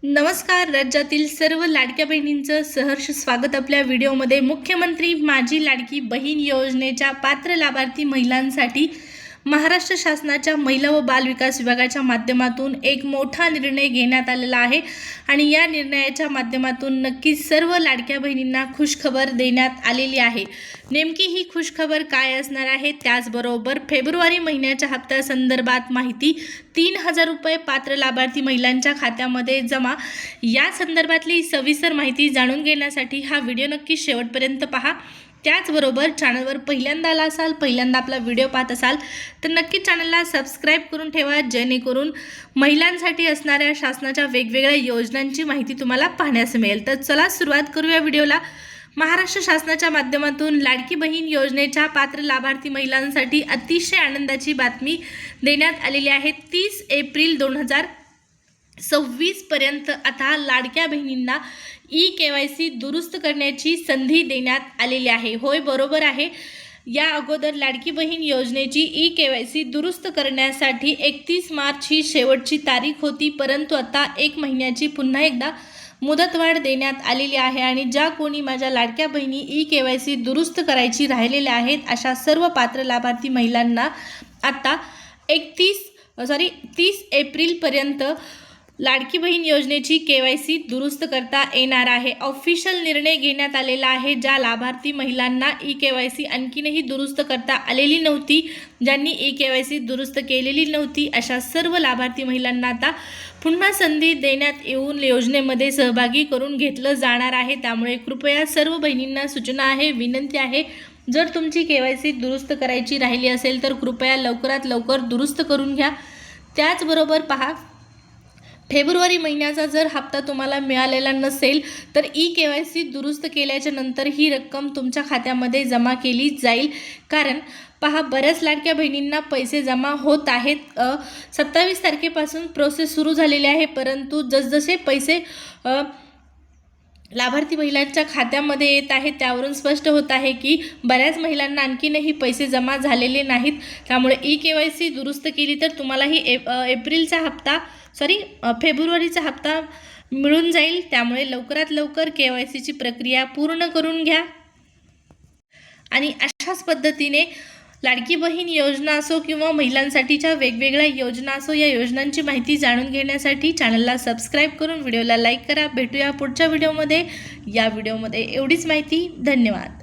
नमस्कार. राज्यातील सर्व लाडक्या बहिणींचं सहर्ष स्वागत आपल्या व्हिडिओमध्ये. मुख्यमंत्री माझी लाडकी बहीण योजनेच्या पात्र लाभार्थी महिलांसाठी महाराष्ट्र शासनाच्या महिला व बाल विकास विभागाच्या माध्यमातून एक मोठा निर्णय घेण्यात आलेला आहे आणि या निर्णयाच्या माध्यमातून नक्कीच सर्व लाडक्या बहिणींना खुशखबर देण्यात आलेली आहे. नेमकी ही खुशखबर काय असणार आहे, त्याचबरोबर फेब्रुवारी महिन्याच्या हप्त्यासंदर्भात माहिती 3,000 रुपये पात्र लाभार्थी महिलांच्या खात्यामध्ये जमा, या संदर्भातली सविस्तर माहिती जाणून घेण्यासाठी हा व्हिडिओ नक्की शेवटपर्यंत पहा. त्याचबरोबर चॅनलवर पहिल्यांदा आला असाल, पहिल्यांदा आपला व्हिडिओ पाहत असाल तर नक्की चॅनलला सबस्क्राईब करून ठेवा, जेणेकरून महिलांसाठी असणाऱ्या शासनाच्या वेगवेगळ्या योजनांची माहिती तुम्हाला पाहण्यास मिळेल. तर चला सुरुवात करूया व्हिडिओला. महाराष्ट्र शासनाच्या माध्यमातून लाडकी बहीण योजनेच्या पात्र लाभार्थी महिलांसाठी अतिशय आनंदाची बातमी देण्यात आलेली आहे. 30 एप्रिल 2026 पर्यंत आता लाडक्या बहिणींना KYC दुरुस्त करण्याची संधी देण्यात आलेली आहे. होय, बरोबर आहे. या अगोदर लाडकी बहीण योजनेची KYC दुरुस्त करण्यासाठी 31 मार्च ही शेवटची तारीख होती, परंतु आता 1 महिन्याची पुन्हा एकदा मुदतवाढ देण्यात आलेली आहे आणि ज्या कोणी माझ्या लाडक्या बहिणी KYC दुरुस्त करायची राहिलेल्या आहेत अशा सर्व पात्र लाभार्थी महिलांना आता 30 एप्रिलपर्यंत लाडकी बहीण योजनेची KYC दुरुस्त करता येणार आहे. ऑफिशियल निर्णय घेण्यात आलेला आहे. ज्या लाभार्थी महिलांना KYC आणखीनही दुरुस्त करता आलेली नव्हती, ज्यांनी KYC दुरुस्त केलेली नव्हती, अशा सर्व लाभार्थी महिलांना आता पुन्हा संधी देण्यात येऊन योजनेमध्ये सहभागी करून घेतलं जाणार आहे. त्यामुळे कृपया सर्व बहिणींना सूचना आहे, विनंती आहे, जर तुमची KYC दुरुस्त करायची राहिली असेल तर कृपया लवकरात लवकर दुरुस्त करून घ्या. त्याचबरोबर पहा, फेब्रुवारी महिन्याचा जर हप्ता तुम्हाला मिळालेला नसेल तर KYC दुरुस्त केल्याच्या नंतर ही रक्कम तुमच्या खात्यामध्ये जमा केली जाईल. कारण पहा, बऱ्याच लाडक्या बहिणींना पैसे जमा होत आहेत. 27 तारखेपासून प्रोसेस सुरू झालेली आहे, परंतु जसजसे पैसे लाभार्थी महिलांच्या खात्यामध्ये येत आहे त्यावरून स्पष्ट होत आहे की बऱ्याच महिलांना आणखीनही पैसे जमा झालेले नाहीत. त्यामुळे KYC दुरुस्त केली तर तुम्हालाही फेब्रुवारीचा हप्ता मिळून जाईल. त्यामुळे लवकरात लवकर KYCची प्रक्रिया पूर्ण करून घ्या आणि अशाच पद्धतीने लाडकी बहीण योजना असो किंवा महिलांसाठीच्या वेगवेगळ्या योजना असो, या योजनांची माहिती जाणून घेण्यासाठी चॅनलला सबस्क्राईब करून व्हिडिओला लाईक करा. भेटूया पुढच्या व्हिडिओमध्ये. या व्हिडिओमध्ये एवढीच माहिती. धन्यवाद.